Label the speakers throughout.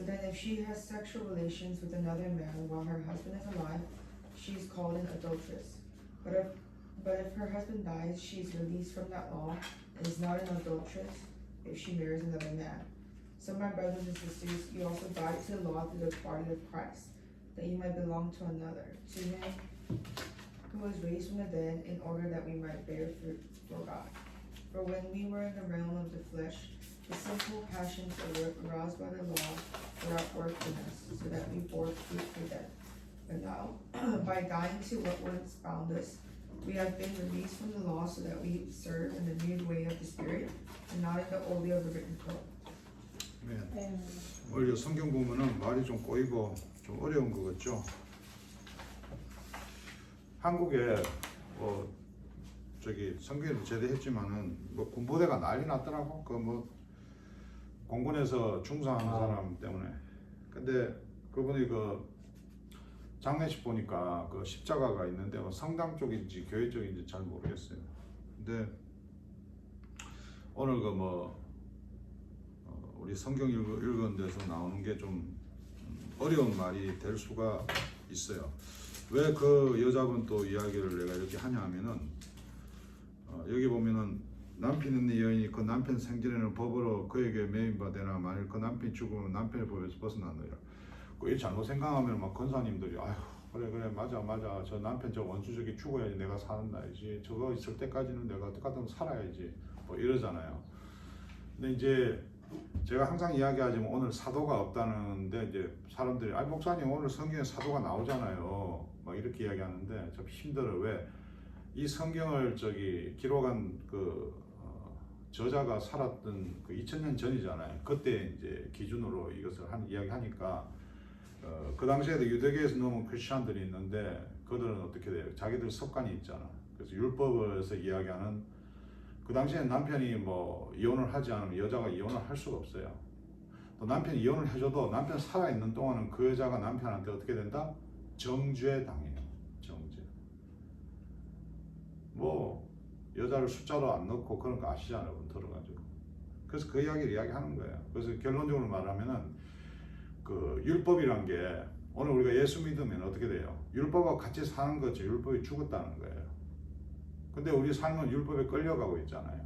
Speaker 1: then if she has sexual relations with another man while her husband is alive, she is called an adulteress. But if her husband dies, she is released from that law and is not an adulteress if she marries another man. So my brothers and sisters, you also died to the law through the body of Christ, that you might belong to another, to him who was raised from the dead, in order that we might bear fruit for God. For when we were in the realm of the flesh, the sinful passions aroused by the law were at work in us, so that we bore fruit for death. But now, by dying to what once bound us, we have been released from the law, so that we serve in the new way of the Spirit, and not in the old way of the written code.
Speaker 2: 네. 오히려 성경 보면은 말이 좀 꼬이고 좀 어려운 것 같죠. 한국에 성경을 제대했지만은 군부대가 난리 났더라고. 공군에서 중사하는 사람 때문에. 근데 그분이 장례식 보니까 십자가가 있는데 성당 쪽인지 교회 쪽인지 잘 모르겠어요. 근데 오늘 우리 성경 읽은 데서 나오는 게 좀 어려운 말이 될 수가 있어요. 왜 그 여자분 또 이야기를 내가 이렇게 하냐 하면은 여기 보면은 남편 있는 여인이 그 남편 생전에는 법으로 그에게 매인받으나 만일 그 남편이 죽으면 남편의 법에서 벗어난느니라. 이 잘못 생각하면 막 권사님들이 아휴 그래 맞아 저 남편 저 원수적이 죽어야지 내가 사는 날이지 저거 있을 때까지는 내가 어떻게든 살아야지 이러잖아요. 근데 이제 제가 항상 이야기하지만 오늘 사도가 없다는데 이제 사람들이 목사님 오늘 성경에 사도가 나오잖아요 막 이렇게 이야기하는데 좀 힘들어. 왜? 이 성경을 기록한 저자가 살았던 2000년 전이잖아요. 그때 이제 기준으로 이것을 이야기하니까 그 당시에도 유대교에서 넘은 크리스천들이 있는데 그들은 어떻게 돼요? 자기들 습관이 있잖아. 그래서 율법에서 이야기하는 그 당시에는 남편이 이혼을 하지 않으면 여자가 이혼을 할 수가 없어요. 또 남편이 이혼을 해줘도 남편 살아있는 동안은 그 여자가 남편한테 어떻게 된다? 정죄 당해요. 정죄. 여자를 숫자로 안 넣고 그런 거 아시잖아요. 들어가지고. 그래서 그 이야기를 이야기하는 거예요. 그래서 결론적으로 말하면은 율법이란 게 오늘 우리가 예수 믿으면 어떻게 돼요? 율법과 같이 사는 거지. 율법이 죽었다는 거예요. 근데 우리 삶은 율법에 끌려가고 있잖아요.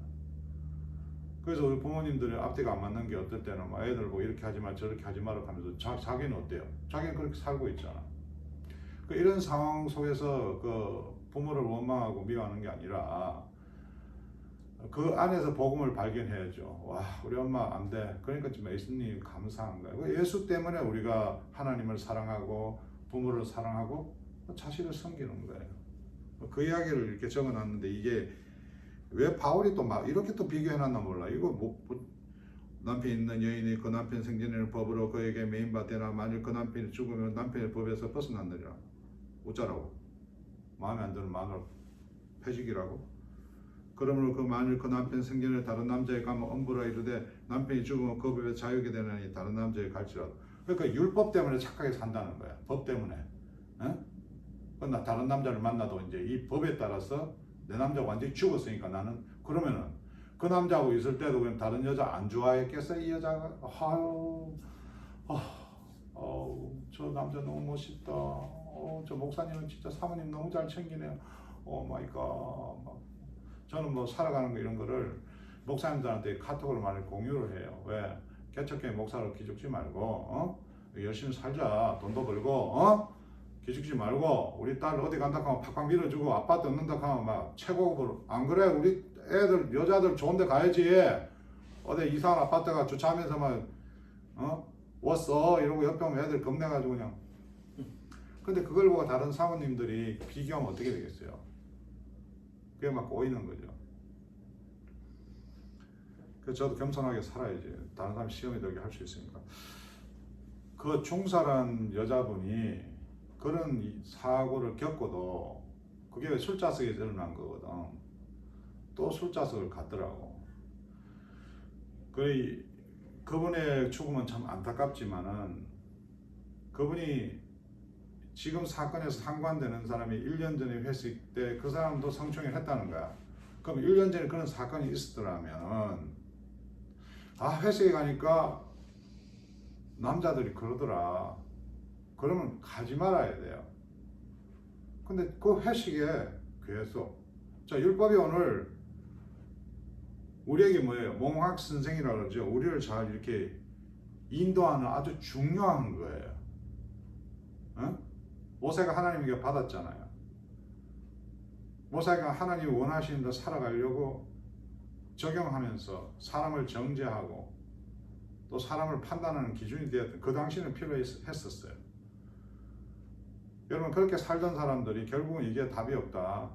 Speaker 2: 그래서 우리 부모님들의 앞뒤가 안 맞는 게 어떨 때는 애들 이렇게 하지 마 저렇게 하지 마라 하면서 자기는 어때요? 자기는 그렇게 살고 있잖아. 이런 상황 속에서 부모를 원망하고 미워하는 게 아니라 그 안에서 복음을 발견해야죠. 와 우리 엄마 안 돼. 그러니까 지금 예수님 감사한 거예요. 예수 때문에 우리가 하나님을 사랑하고 부모를 사랑하고 자식을 섬기는 거예요. 그 이야기를 이렇게 적어놨는데 이게 왜 바울이 또 이렇게 또 비교해놨나 몰라. 이거 남편 있는 여인이 그 남편 생전에는 법으로 그에게 매인받으나 만일 그 남편이 죽으면 남편의 법에서 벗어난느니라. 어쩌라고? 마음에 안 드는 마누라 패직이라고? 그러므로 만일 그 남편 생전에 다른 남자에 가면 엄부라 이르되 남편이 죽으면 그 법에 자유게 되느니 다른 남자에 갈지라도. 그러니까 율법 때문에 착하게 산다는 거야. 법 때문에. 나 다른 남자를 만나도 이제 이 법에 따라서 내 남자가 완전히 죽었으니까 나는 그러면은 그 남자하고 있을 때도 그냥 다른 여자 안 좋아했겠어? 이 여자가 저 남자 너무 멋있다. 저 목사님은 진짜 사모님 너무 잘 챙기네요. 오 마이 갓. 저는 살아가는 거 이런 거를 목사님들한테 카톡으로 많이 공유를 해요. 왜? 개척교회 목사로 기죽지 말고 열심히 살자. 돈도 벌고 기죽지 말고 우리 딸 어디 간다 하면 팍팍 밀어주고 아파트 얻는다 하면 막 최고급으로. 안 그래? 우리 애들 여자들 좋은 데 가야지. 어디 이상한 아파트가 주차하면서 왔어 이러고 옆에 오면 애들 겁내가지고 그냥. 근데 그걸 보고 다른 사모님들이 비교하면 어떻게 되겠어요? 그게 막 꼬이는 거죠. 그래서 저도 겸손하게 살아야지. 다른 사람 시험에 들게 할 수 있으니까. 그 중사란 여자분이 그런 사고를 겪어도 그게 술자석에 일어난 거거든. 또 술자석을 갔더라고. 그분의 죽음은 참 안타깝지만은 그분이 지금 사건에서 상관되는 사람이 1년 전에 회식 때 그 사람도 성추행을 했다는 거야. 그럼 1년 전에 그런 사건이 있었더라면 회식에 가니까 남자들이 그러더라. 그러면 가지 말아야 돼요. 근데 그 회식에 계속 자 율법이 오늘 우리에게 뭐예요? 몽학 선생이라고 그러죠. 우리를 잘 이렇게 인도하는 아주 중요한 거예요. 어? 모세가 하나님에게 받았잖아요. 모세가 하나님이 원하시는 대로 살아가려고 적용하면서 사람을 정죄하고 또 사람을 판단하는 기준이 되었던 그 당시에는 필요했었어요. 여러분 그렇게 살던 사람들이 결국은 이게 답이 없다.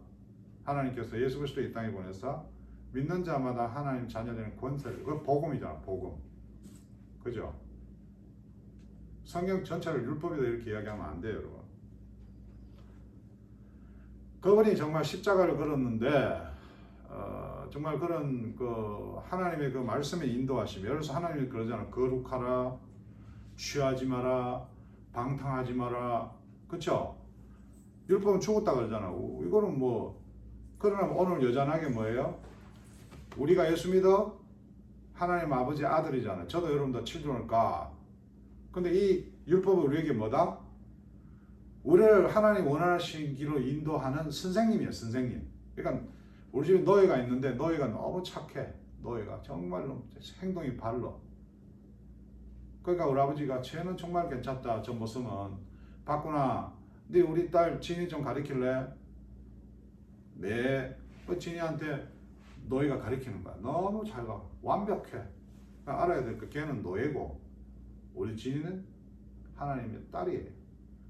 Speaker 2: 하나님께서 예수 그리스도 이 땅에 보내서 믿는 자마다 하나님 자녀되는 권세를, 그 복음이잖아, 복음. 그죠? 성경 전체를 율법이다 이렇게 이야기하면 안 돼요, 여러분. 그분이 정말 십자가를 걸었는데 정말 그런 그 하나님의 그 말씀에 인도하심. 예를 들어서 하나님이 그러잖아. 거룩하라, 취하지 마라, 방탕하지 마라. 그쵸? 율법은 죽었다 그러잖아. 이거는 뭐 그러나 오늘 여전하게 뭐예요? 우리가 예수 믿어? 하나님 아버지 아들이잖아요. 저도 여러분도 children God. 근데 이 율법은 우리에게 뭐다? 우리를 하나님 원하시는 길로 인도하는 선생님이에요. 선생님. 그러니까 우리 집에 노예가 있는데 노예가 너무 착해. 노예가 정말로 행동이 발로. 그러니까 우리 아버지가 쟤는 정말 괜찮다. 저 모습은. 봤구나. 근데 우리 딸 진이 좀 가르칠래? 네. 그 진이한테 노예가 가르치는 거야. 너무 잘 가. 완벽해. 그러니까 알아야 될 거 걔는 노예고 우리 진이는 하나님의 딸이에요.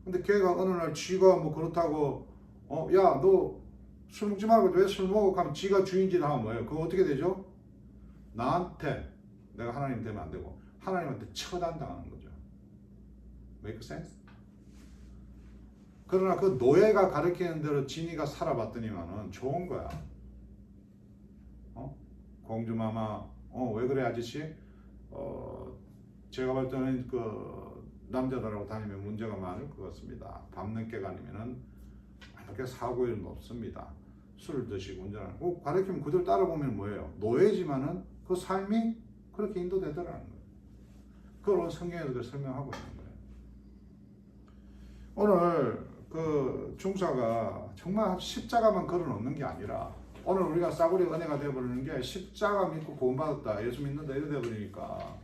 Speaker 2: 근데 걔가 어느 날 지가 뭐 그렇다고 야 너 술 먹지 말고 왜 술 먹어? 하면 지가 주인짓 하면 뭐예요? 그거 어떻게 되죠? 나한테 내가 하나님 되면 안 되고 하나님한테 처단당하는 거죠. Make sense? 그러나 그 노예가 가르치는 대로 진이가 살아봤더니만은 좋은 거야. 공주마마 왜 그래 아저씨? 제가 볼 때는 그 남자들하고 다니면 문제가 많을 것 같습니다. 밤늦게 다니면은 그렇게 사고율은 높습니다. 술을 드시고 운전하는 거 가르치면 그들 따라보면 뭐예요? 노예지만은 그 삶이 그렇게 인도되더라는 거예요. 그걸 성경에서 그걸 설명하고 있는 거예요. 오늘 그 중사가 정말 십자가만 걸어놓는 게 아니라 오늘 우리가 싸구려 은혜가 되어버리는 게 십자가 믿고 구원받았다. 예수 믿는다. 이래 되어버리니까.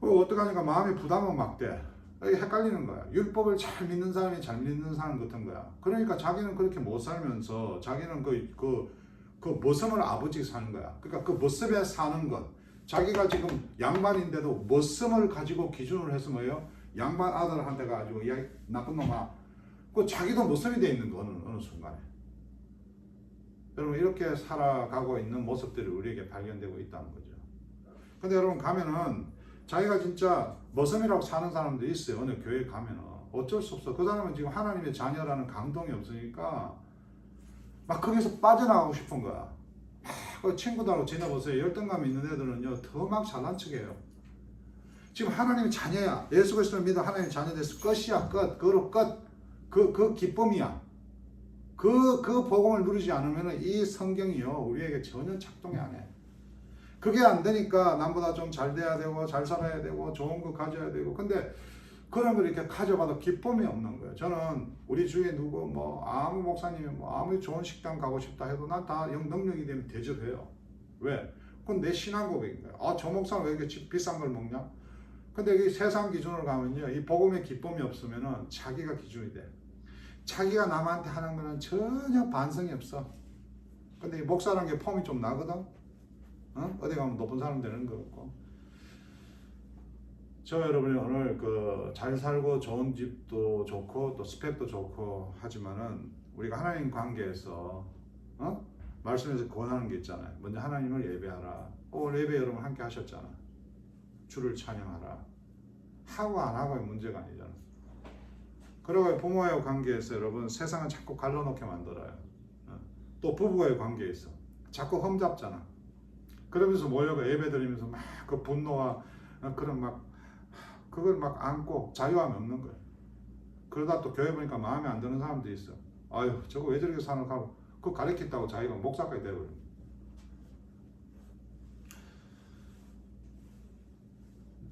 Speaker 2: 어떡하니까 마음의 부담은 막 돼. 헷갈리는 거야. 율법을 잘 믿는 사람이 잘 믿는 사람 같은 거야. 그러니까 자기는 그렇게 못 살면서 자기는 그 모습을 아버지 사는 거야. 그러니까 그 모습에 사는 것. 자기가 지금 양반인데도 모습을 가지고 기준을 해서 뭐예요? 양반 아들한테 가지고 야 나쁜 놈아. 그 자기도 모습이 돼 있는 거 어느 순간에. 여러분 이렇게 살아가고 있는 모습들이 우리에게 발견되고 있다는 거죠. 근데 여러분 가면은 자기가 진짜 모섬이라고 사는 사람도 있어요. 어느 교회 가면은 어쩔 수 없어. 그 사람은 지금 하나님의 자녀라는 감동이 없으니까 막 거기서 빠져나가고 싶은 거야. 그 친구들하고 지내보세요. 열등감 있는 애들은요 더 막 잘난 척해요. 지금 하나님의 자녀야. 예수 그리스도를 믿어 하나님의 자녀 됐어. 끝이야. 끝. 그로 끝. 그 기쁨이야. 그 복음을 누리지 않으면 이 성경이요 우리에게 전혀 작동이 안 해. 그게 안 되니까 남보다 좀 잘 돼야 되고 잘 살아야 되고 좋은 거 가져야 되고 근데 그런 걸 이렇게 가져봐도 기쁨이 없는 거예요. 저는 우리 주위에 누구 뭐 아무 목사님이 뭐 아무리 좋은 식당 가고 싶다 해도 난 다 능력이 되면 대접해요. 왜? 그건 내 신앙 고백인 거예요. 저 목사는 왜 이렇게 비싼 걸 먹냐? 근데 이 세상 기준으로 가면요 이 복음의 기쁨이 없으면은 자기가 기준이 돼. 자기가 남한테 하는 거는 전혀 반성이 없어. 근데 이 목사라는 게 폼이 좀 나거든. 어디 가면 높은 사람 되는 거 없고. 저 여러분이 오늘 잘 살고 좋은 집도 좋고 또 스펙도 좋고 하지만은 우리가 하나님 관계에서 말씀에서 권하는 게 있잖아요. 먼저 하나님을 예배하라. 오늘 예배 여러분 함께 하셨잖아. 주를 찬양하라. 하고 안 하고의 문제가 아니잖아. 그리고 부모와의 관계에서 여러분 세상은 자꾸 갈라놓게 만들어요. 또 부부와의 관계에서 자꾸 험잡잖아. 그러면서 모여가 예배드리면서 막 그 분노와 그런 그걸 막 안고 자유함이 없는 거예요. 그러다 또 교회 보니까 마음에 안 드는 사람도 있어. 아유 저거 왜 저렇게 사는 거 하고 그거 가르친다고 자기가 목사까지 돼버려.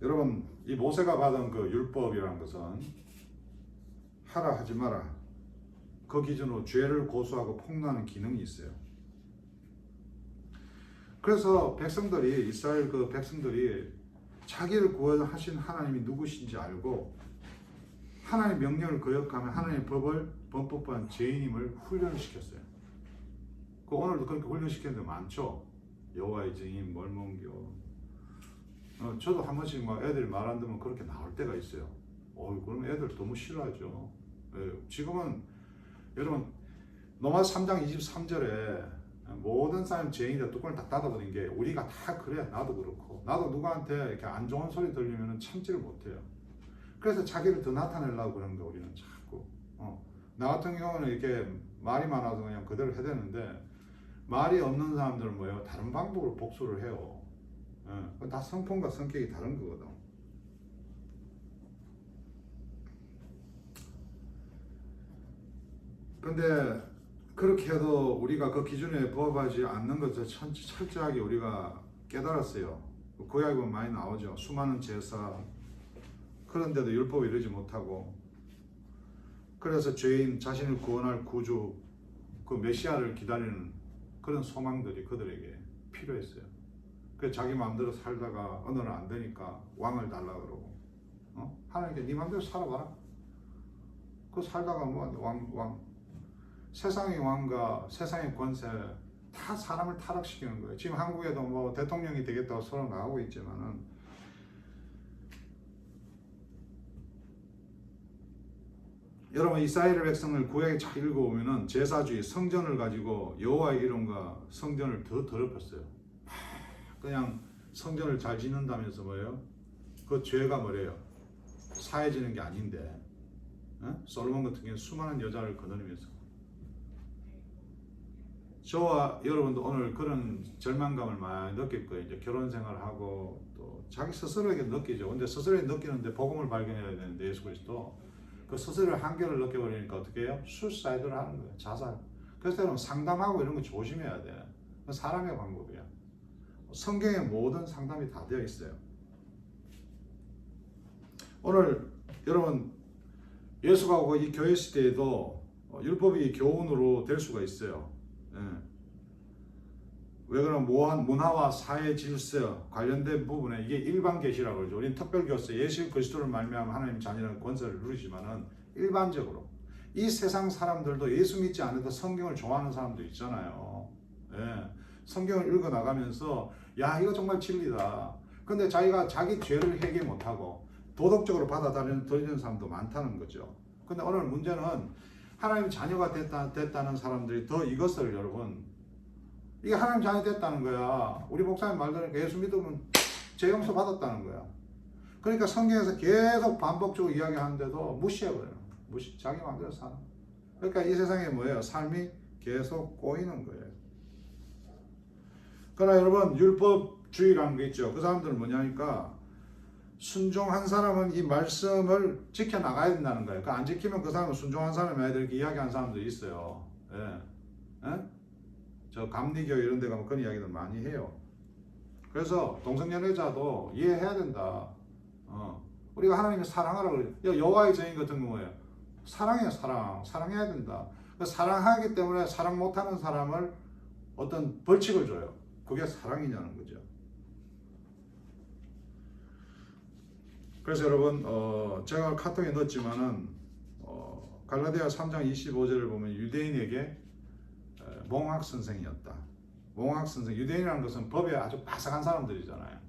Speaker 2: 여러분 이 모세가 받은 그 율법이라는 것은 하라 하지 마라 그 기준으로 죄를 고소하고 폭로하는 기능이 있어요. 그래서 백성들이 이스라엘 그 백성들이 자기를 구원하신 하나님이 누구신지 알고 하나님 명령을 거역하면 하나님의 법을 범법한 죄인임을 훈련을 시켰어요. 그 오늘도 그렇게 훈련시키는 데 많죠. 여호와의 증인 멀멍겨. 저도 한 번씩 막 애들이 말 안 듣면 그렇게 나올 때가 있어요. 그럼 애들 너무 싫어하죠. 지금은 여러분 로마 3장 23절에 모든 사람 죄인이다 뚜껑을 다 닫아버린 게 우리가 다 그래. 나도 그렇고 나도 누구한테 이렇게 안 좋은 소리 들리면 참지를 못해요. 그래서 자기를 더 나타내려고 그러는 거 우리는 자꾸. 나 같은 경우는 이렇게 말이 많아서 그냥 그대로 해대는데 말이 없는 사람들은 뭐예요? 다른 방법으로 복수를 해요. 다 성품과 성격이 다른 거거든. 근데 그렇게 해도 우리가 그 기준에 부합하지 않는 것을 철저하게 우리가 깨달았어요. 구약에 보면 많이 나오죠. 수많은 제사. 그런데도 율법을 이루지 못하고 그래서 죄인 자신을 구원할 구주 그 메시아를 기다리는 그런 소망들이 그들에게 필요했어요. 그래서 자기 마음대로 살다가 어느 날 안 되니까 왕을 달라 그러고 하나님께 네 마음대로 살아봐라. 그 살다가 왕 세상의 왕과 세상의 권세 다 사람을 타락시키는 거예요. 지금 한국에도 뭐 대통령이 되겠다고 서로 나오고 있지만은 여러분 이스라엘 백성을 구약에 잘 읽어보면은 제사주의 성전을 가지고 여호와의 이름과 성전을 더 더럽혔어요. 그냥 성전을 잘 짓는다면서 뭐예요? 그 죄가 뭐래요? 사해지는 게 아닌데 솔로몬 같은 경우는 수많은 여자를 거느리면서 저와 여러분도 오늘 그런 절망감을 많이 느낄 거예요. 이제 결혼 생활하고 또 자기 스스로에게 느끼죠. 근데 스스로에게 느끼는데 복음을 발견해야 되는데 예수 그리스도 그 스스로의 한계를 느껴버리니까 어떻게 해요? 수사이드를 하는 거예요. 자살. 그래서 여러분 상담하고 이런 거 조심해야 돼. 사람의 방법이야. 성경의 모든 상담이 다 되어 있어요. 오늘 여러분 예수가 오고 이 교회 시대에도 율법이 교훈으로 될 수가 있어요. 왜 그러면 문화와 사회 질서 관련된 부분에 이게 일반 계시라고 그러죠. 우리는 특별교세 예수 그리스도를 말미암아 하나님 자녀라는 권세를 누리지만은 일반적으로 이 세상 사람들도 예수 믿지 않아도 성경을 좋아하는 사람도 있잖아요. 성경을 읽어 나가면서 야 이거 정말 진리다. 근데 자기가 자기 죄를 해결 못하고 도덕적으로 받아들이는 사람도 많다는 거죠. 근데 오늘 문제는 하나님 자녀가 됐다는 사람들이 더 이것을 여러분 이게 하나님 자녀 됐다는 거야. 우리 목사님 말 들으니까 예수 믿으면 죄 용서 받았다는 거야. 그러니까 성경에서 계속 반복적으로 이야기하는데도 무시해버려요. 자기 마음대로 사는. 그러니까 이 세상에 뭐예요? 삶이 계속 꼬이는 거예요. 그러나 여러분 율법주의라는 게 있죠. 그 사람들은 뭐냐니까 순종한 사람은 이 말씀을 지켜나가야 된다는 거예요. 안 지키면 그 사람은 순종한 사람이 이렇게 이야기하는 사람들이 있어요. 저 감리교 이런 데 가면 그런 이야기들 많이 해요. 그래서 동성연애자도 이해해야 된다. 우리가 하나님을 사랑하라고 그래요. 여호와의 증인 같은 경우에 사랑해요. 사랑해야 된다. 사랑하기 때문에 사랑 못하는 사람을 어떤 벌칙을 줘요. 그게 사랑이냐는 거죠. 그래서 여러분 제가 카톡에 넣었지만은 갈라디아 3장 25절을 보면 유대인에게 몽학 선생이었다. 몽학 선생. 유대인이라는 것은 법에 아주 바삭한 사람들이잖아요.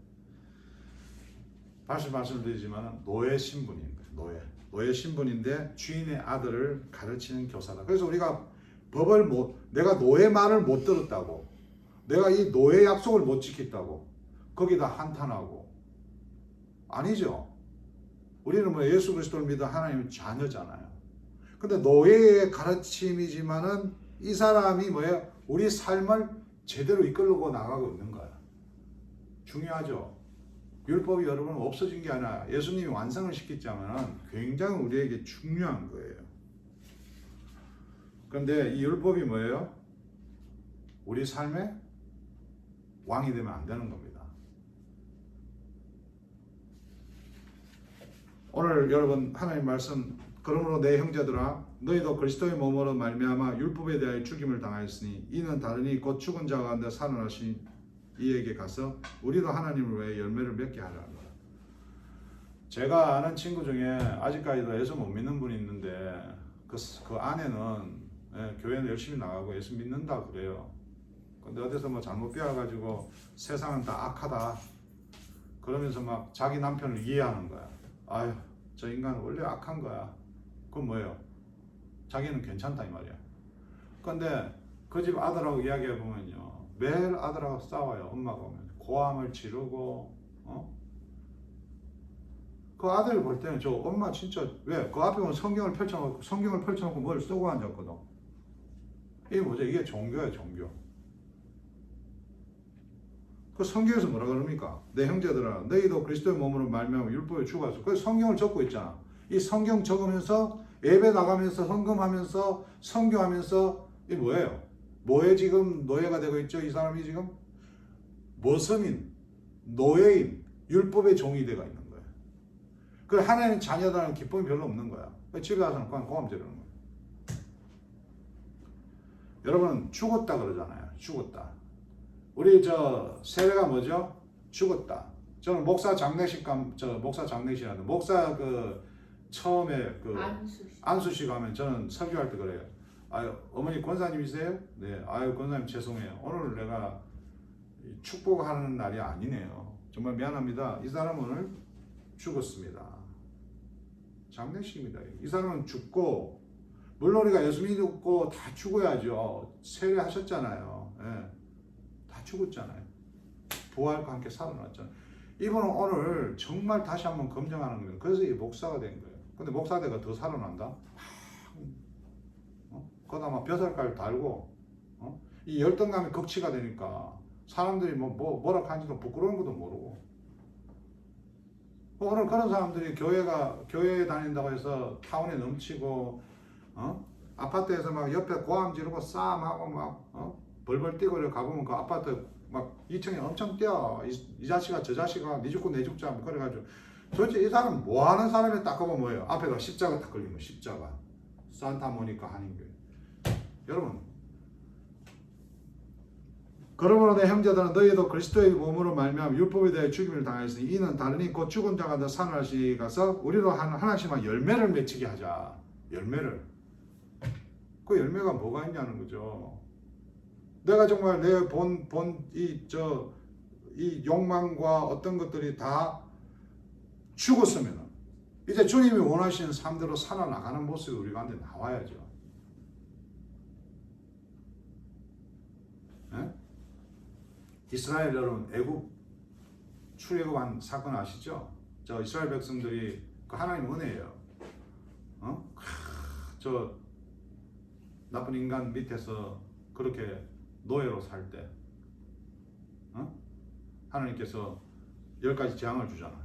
Speaker 2: 다시 말씀드리지만 노예 신분인 거예요. 노예 신분인데 주인의 아들을 가르치는 교사다. 그래서 우리가 법을 내가 노예 말을 못 들었다고, 내가 이 노예 약속을 못 지켰다고 거기다 한탄하고 아니죠. 우리는 뭐 예수 그리스도를 믿어 하나님의 자녀잖아요. 근데 노예의 가르침이지만은 이 사람이 뭐예요? 우리 삶을 제대로 이끌고 나가고 있는 거야. 중요하죠. 율법이 여러분 없어진 게 아니라 예수님이 완성을 시켰자면 굉장히 우리에게 중요한 거예요. 그런데 이 율법이 뭐예요? 우리 삶의 왕이 되면 안 되는 겁니다. 오늘 여러분 하나님 말씀 그러므로 내 형제들아 너희도 그리스도의 몸으로 말미암아 율법에 대하여 죽임을 당하였으니 이는 다르니 곧 죽은 자 가운데 살아나신 이에게 가서 우리도 하나님을 위해 열매를 맺게 하라. 제가 아는 친구 중에 아직까지도 예수 못 믿는 분이 있는데 그 아내는 교회는 열심히 나가고 예수 믿는다 그래요. 근데 어디서 뭐 잘못 배워가지고 세상은 다 악하다 그러면서 막 자기 남편을 이해하는 거야. 아유 저 인간은 원래 악한 거야. 그건 뭐예요? 자기는 괜찮다 이 말이야. 근데 그 집 아들하고 이야기해 보면요 매일 아들하고 싸워요. 엄마가 오면 고함을 지르고 그 아들을 볼 때는 저 엄마 진짜 왜? 그 앞에 보면 성경을 펼쳐놓고 뭘 쓰고 앉았거든. 이게 뭐죠? 이게 종교예요, 종교. 그 성경에서 뭐라 그럽니까? 내 형제들아, 너희도 그리스도의 몸으로 말미암아 율법에 죽어서. 그 성경을 적고 있잖아. 이 성경 적으면서 예배 나가면서 헌금하면서 선교하면서 이게 뭐예요? 뭐에 지금 노예가 되고 있죠? 이 사람이 지금 모섬인, 노예인, 율법의 종이 되어 있는 거예요. 그 하나님 자녀다는 기쁨이 별로 없는 거야. 집에 가서는 그냥 고함 지르는 거야. 여러분 죽었다 그러잖아요. 죽었다. 우리 저 세례가 뭐죠? 죽었다. 저는 목사 장례식 장례식이라는 목사 그 처음에 그 안수식 하면 저는 설교할 때 그래요. 아유 어머니 권사님이세요? 네. 아유 권사님 죄송해요. 오늘 내가 축복하는 날이 아니네요. 정말 미안합니다. 이 사람은 오늘 죽었습니다. 장례식입니다. 이 사람은 죽고 물론 우리가 예수 믿고 다 죽어야죠. 세례하셨잖아요. 예. 다 죽었잖아요. 부활과 함께 살아났잖아요. 이분은 오늘 정말 다시 한번 검증하는 거예요. 그래서 이 목사가 된 거예요. 근데 목사대가 더 살아난다? 거기다 막 벼슬까지 달고 이 열등감이 극치가 되니까 사람들이 뭐라 하는지도 부끄러운 것도 모르고 오늘 그런 사람들이 교회에 다닌다고 해서 타운에 넘치고 아파트에서 막 옆에 고함 지르고 싸움하고 막 벌벌 뛰고 이렇게 가보면 그 아파트 막 2층에 엄청 뛰어. 이 자식아 저 자식아 네 죽고 내 죽자 그래가지고 도대체 이 사람 뭐 하는 사람이 딱 보면 뭐예요? 앞에가 십자가 딱 걸리면 십자가 산타모니카 한인교회. 여러분 그러므로 내 형제들은 너희도 그리스도의 몸으로 말미암아 율법에 대해 죽임을 당하였으니 이는 다르니 곧 죽은 자가 더 살아나시니 가서 우리도 하나씩만 열매를 맺히게 하자. 열매를. 그 열매가 뭐가 있냐는 거죠. 내가 정말 내 이 욕망과 어떤 것들이 다 죽었으면 이제 주님이 원하시는 삶대로 살아나가는 모습이 우리 가운데 나와야죠. 네? 이스라엘 여러분 애굽 출애굽한 사건 아시죠? 저 이스라엘 백성들이 그 하나님 은혜예요. 저 나쁜 인간 밑에서 그렇게 노예로 살 때 하나님께서 10가지 재앙을 주잖아.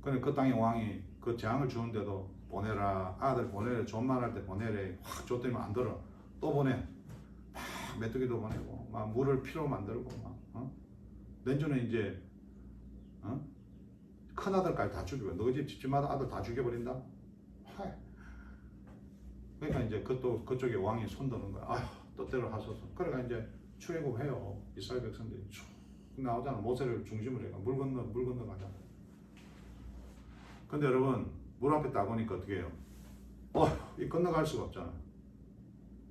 Speaker 2: 근데 그 땅의 왕이 그 재앙을 주는데도 보내라 아들 보내래 존만할 때 보내래 확 줬더니 안 들어 또 보내 막 메뚜기도 보내고 막 물을 피로 만들고 막 내년에 이제 큰 아들까지 다 죽이고 너희 집마다 아들 다 죽여버린다. 그러니까 이제 그쪽에 왕이 손드는 거야. 아휴 뜻대로 하소서. 그러니까 이제 출애굽해요. 이스라엘 백성들이 쭉 나오잖아. 모세를 중심으로 해가 물 건너 가잖아. 근데 여러분 물 앞에 딱 오니까 어떻게 해요? 이 건너갈 수가 없잖아.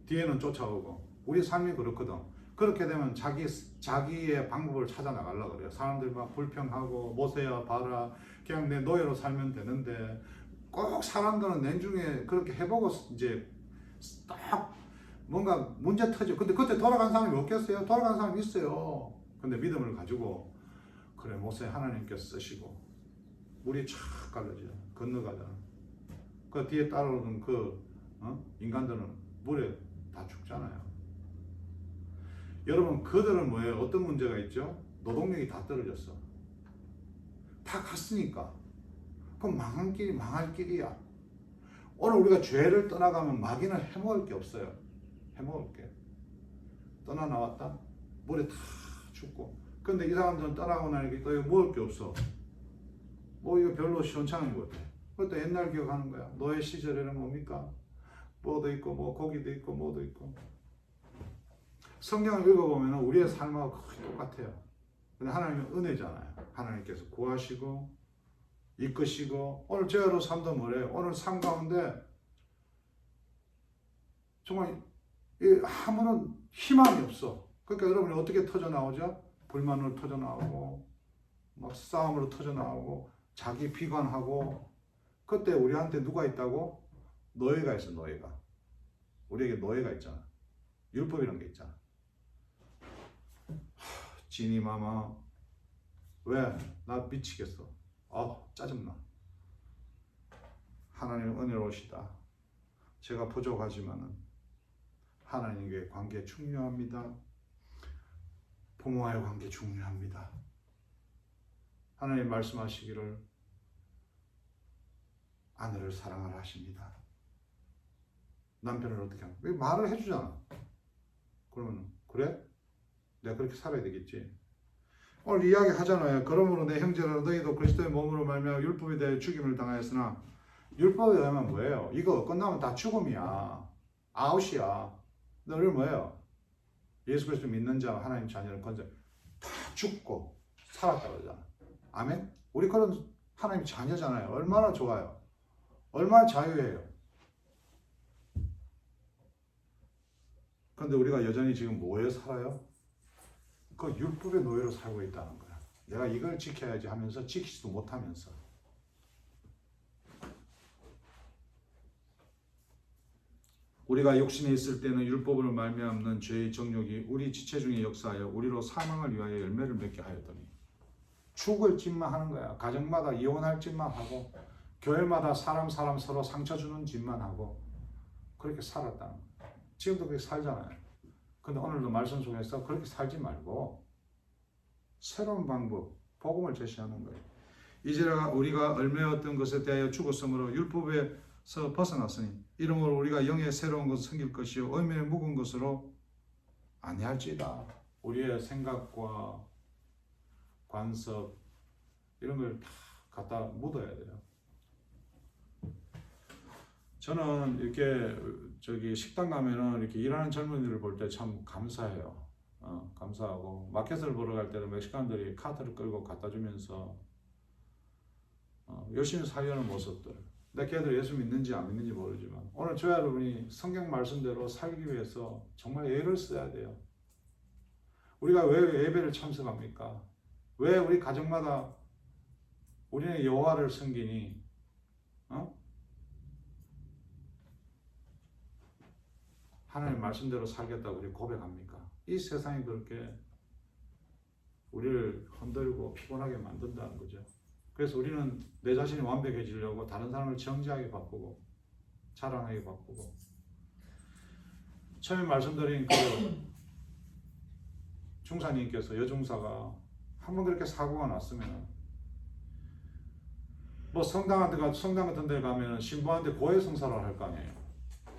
Speaker 2: 뒤에는 쫓아오고 우리 삶이 그렇거든. 그렇게 되면 자기의 방법을 찾아 나가려고 그래요. 사람들 막 불평하고 모세야 봐라 그냥 내 노예로 살면 되는데 꼭 사람들은 내중에 그렇게 해보고 이제 딱 뭔가 문제 터져. 근데 그때 돌아간 사람이 없겠어요? 돌아간 사람이 있어요. 근데 믿음을 가지고 그래 모세 하나님께서 쓰시고 물이 쫙 갈라져 건너가잖아. 그 뒤에 따라오는 그 인간들은 물에 다 죽잖아요. 여러분 그들은 뭐예요? 어떤 문제가 있죠? 노동력이 다 떨어졌어. 다 갔으니까. 그럼 망할 길이야. 오늘 우리가 죄를 떠나가면 마귀는 해먹을 게 없어요. 해먹을 게. 떠나 나왔다? 물에 다 죽고. 근데 이 사람들은 떠나고 나니까 또 먹을 게 없어. 이거 별로 시원찮은 것 같아. 그것도 옛날 기억하는 거야. 노예 시절에는 뭡니까? 뭐도 있고 뭐 고기도 있고 뭐도 있고. 성경을 읽어보면 우리의 삶하고 거의 똑같아요. 근데 하나님은 은혜잖아요. 하나님께서 구하시고 이끄시고 오늘 저희로 삶도 뭐래요? 오늘 삶 가운데 정말 아무런 희망이 없어. 그러니까 여러분이 어떻게 터져나오죠? 불만으로 터져나오고 막 싸움으로 터져나오고 자기 비관하고. 그때 우리한테 누가 있다고? 노예가 있어. 노예가. 우리에게 노예가 있잖아. 율법이라는 게 있잖아. 지니 마마 왜? 나 미치겠어. 짜증나. 하나님은 은혜로우시다. 제가 부족하지만은 하나님과의 관계 중요합니다. 부모와의 관계 중요합니다. 하나님 말씀하시기를 아내를 사랑하라 하십니다. 남편을 어떻게 합니까? 말을 해주잖아. 그러면 그래? 내가 그렇게 살아야 되겠지. 오늘 이야기 하잖아요. 그러므로 내 형제라 너희도 그리스도의 몸으로 말미암아 율법에 대해 죽임을 당하였으나 율법에 의하면 뭐예요? 이거 끝나면 다 죽음이야. 아웃이야. 너를 뭐예요? 예수 그리스도 믿는 자 하나님 자녀를 건져 다 죽고 살았다 그러잖아. 아멘? 우리 그런 하나님 자녀잖아요. 얼마나 좋아요. 얼마나 자유해요. 그런데 우리가 여전히 지금 뭐에 살아요? 그 율법의 노예로 살고 있다는 거야. 내가 이걸 지켜야지 하면서 지키지도 못하면서. 우리가 욕심에 있을 때는 율법으로 말미암는 죄의 정욕이 우리 지체 중에 역사하여 우리로 사망을 위하여 열매를 맺게 하였더니. 죽을 짓만 하는 거야. 가정마다 이혼할 짓만 하고 교회마다 사람 서로 상처 주는 짓만 하고 그렇게 살았다는 거야. 지금도 그렇게 살잖아요. 근데 오늘도 말씀 속에서 그렇게 살지 말고 새로운 방법, 복음을 제시하는 거예요. 이제라 우리가 얽매였던 것에 대하여 죽었으므로 율법에서 벗어났으니 이러므로 우리가 영의 새로운 것을 섬길 것이요 의미의 묵은 것으로 아니할지다. 우리의 생각과 관습 이런 걸 다 갖다 묻어야 돼요. 저는 이렇게 식당 가면은 이렇게 일하는 젊은이들을 볼 때 참 감사해요. 감사하고 마켓을 보러 갈 때는 멕시칸들이 카트를 끌고 갖다 주면서 열심히 살려는 모습들. 근데 걔들 예수 믿는지 안 믿는지 모르지만 오늘 저와 여러분이 성경 말씀대로 살기 위해서 정말 애를 써야 돼요. 우리가 왜 예배를 참석합니까? 왜 우리 가정마다 우리는 여호와를 섬기니? 하나님 말씀대로 살겠다고 우리 고백합니까? 이 세상이 그렇게 우리를 흔들고 피곤하게 만든다는 거죠. 그래서 우리는 내 자신이 완벽해지려고 다른 사람을 정죄하게 바꾸고 자랑하게 바꾸고. 처음에 말씀드린 그 중사님께서 여중사가 한번 그렇게 사고가 났으면 뭐 성당 같은 데 가면 신부한테 고해성사를 할 거 아니에요.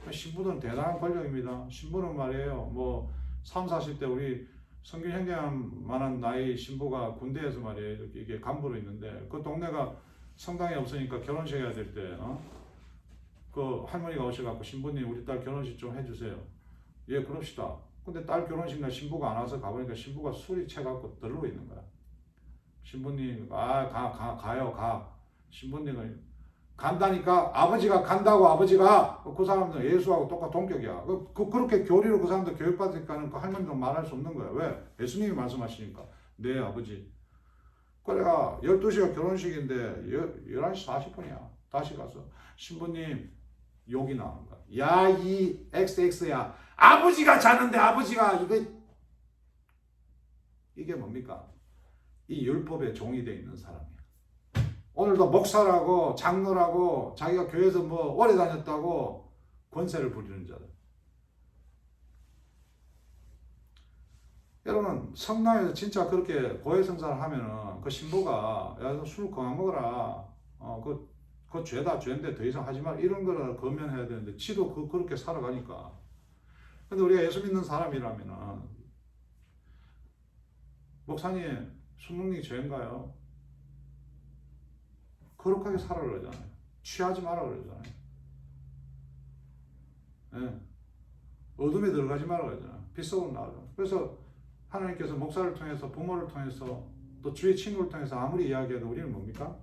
Speaker 2: 신부는 대단한 권력입니다. 신부는 말이에요. 뭐 30, 40대 우리 성균 형제만한 나이 신부가 군대에서 말이에요. 이게 간부로 있는데 그 동네가 성당이 없으니까 결혼식 해야 될 때 그 할머니가 오셔갖고 신부님 우리 딸 결혼식 좀 해주세요. 예 그럽시다. 근데 딸 결혼식 날 신부가 안 와서 가보니까 신부가 술이 채갖고 들르고 있는 거야. 신부님 가요 가. 신부님은 간다니까 아버지가 간다고 아버지가 그 사람들 예수하고 똑같은 동격이야. 그렇게 교리로 그 사람들 교육받으니까는 그 할머니도 말할 수 없는 거야. 왜? 예수님이 말씀하시니까 네 아버지. 그래가 12시가 결혼식인데 11시 40분이야. 다시 가서 신부님 욕이 나오는 거야. 야 이 XX야 아버지가 자는데 아버지가 이게 뭡니까? 이 율법에 종이 되어 있는 사람이야. 오늘도 목사라고 장로라고 자기가 교회에서 뭐 오래 다녔다고 권세를 부리는 자들. 여러분 성당에서 진짜 그렇게 고해성사를 하면은 그 신부가 야 술 그만 먹어라. 그 죄다 죄인데 더 이상 하지 말 이런 거를 검면해야 되는데 지도 그렇게 살아가니까. 근데 우리가 예수 믿는 사람이라면은 목사님 술 먹는 게 죄인가요? 거룩하게 살아 그러잖아요. 취하지 마라 그러잖아요. 예. 어둠에 들어가지 마라 그러잖아요. 빛 속으로 나가라. 그래서 하나님께서 목사를 통해서, 부모를 통해서, 또 주위 친구를 통해서 아무리 이야기해도 우리는 뭡니까?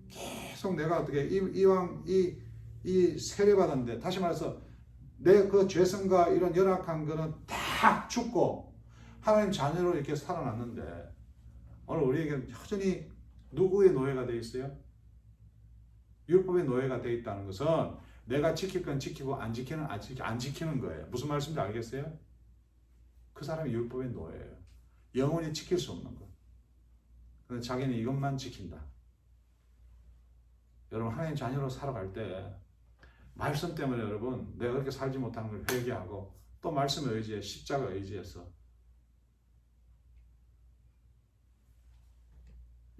Speaker 2: 계속 내가 어떻게 이왕 이 세례받았는데, 다시 말해서 내 그 죄성과 이런 열악한 거는 다 죽고 하나님 자녀로 이렇게 살아났는데, 오늘 우리에게 여전히 누구의 노예가 되어 있어요? 율법의 노예가 되어 있다는 것은 내가 지킬 건 지키고 안 지키는 거예요. 무슨 말씀인지 알겠어요? 그 사람이 율법의 노예예요. 영원히 지킬 수 없는 거. 근데 자기는 이것만 지킨다. 여러분, 하나님 자녀로 살아갈 때 말씀 때문에 여러분 내가 그렇게 살지 못하는 걸 회개하고, 또 말씀에 의지해, 십자가 의지해서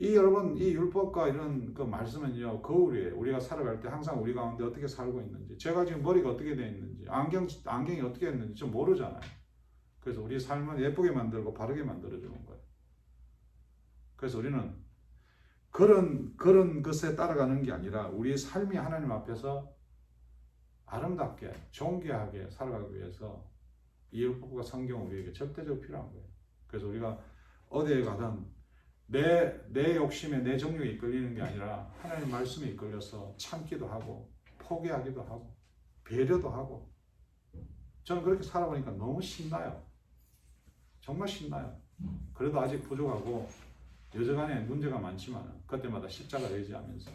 Speaker 2: 여러분, 이 율법과 이런 그 말씀은요, 거울이에요. 우리가 살아갈 때 항상 우리 가운데 어떻게 살고 있는지, 제가 지금 머리가 어떻게 되어 있는지, 안경이 어떻게 했는지 좀 모르잖아요. 그래서 우리 삶은 예쁘게 만들고 바르게 만들어주는 거예요. 그래서 우리는 그런 것에 따라가는 게 아니라 우리의 삶이 하나님 앞에서 아름답게, 존귀하게 살아가기 위해서 이 율법과 성경은 우리에게 절대적으로 필요한 거예요. 그래서 우리가 어디에 가든 내 욕심에, 내 정욕에 이끌리는 게 아니라 하나님 말씀에 이끌려서 참기도 하고, 포기하기도 하고, 배려도 하고. 저는 그렇게 살아보니까 너무 신나요. 정말 신나요. 그래도 아직 부족하고 여전간에 문제가 많지만 그때마다 십자가 의지하면서.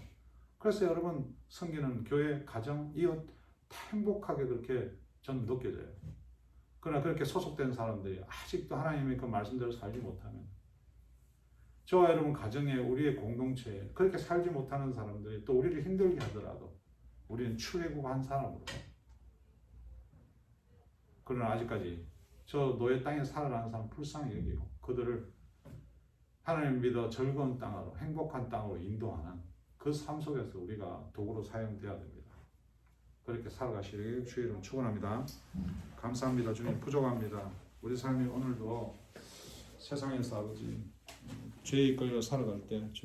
Speaker 2: 그래서 여러분, 섬기는 교회, 가정, 이웃 다 행복하게 그렇게 저는 느껴져요. 그러나 그렇게 소속된 사람들이 아직도 하나님의 그 말씀대로 살지 못하면, 저와 여러분 가정에, 우리의 공동체에 그렇게 살지 못하는 사람들이 또 우리를 힘들게 하더라도 우리는 출애굽한 사람으로, 그러나 아직까지 저 노예 땅에 살아가는 사람 불쌍히 여기고 그들을 하나님 믿어 즐거운 땅으로, 행복한 땅으로 인도하는 그 삶 속에서 우리가 도구로 사용되어야 됩니다. 그렇게 살아가시길 주의 이름 축원합니다. 감사합니다. 주님, 부족합니다. 우리 삶이 오늘도 세상에서 아버지 죄에 이끌려 살아갈 때 주님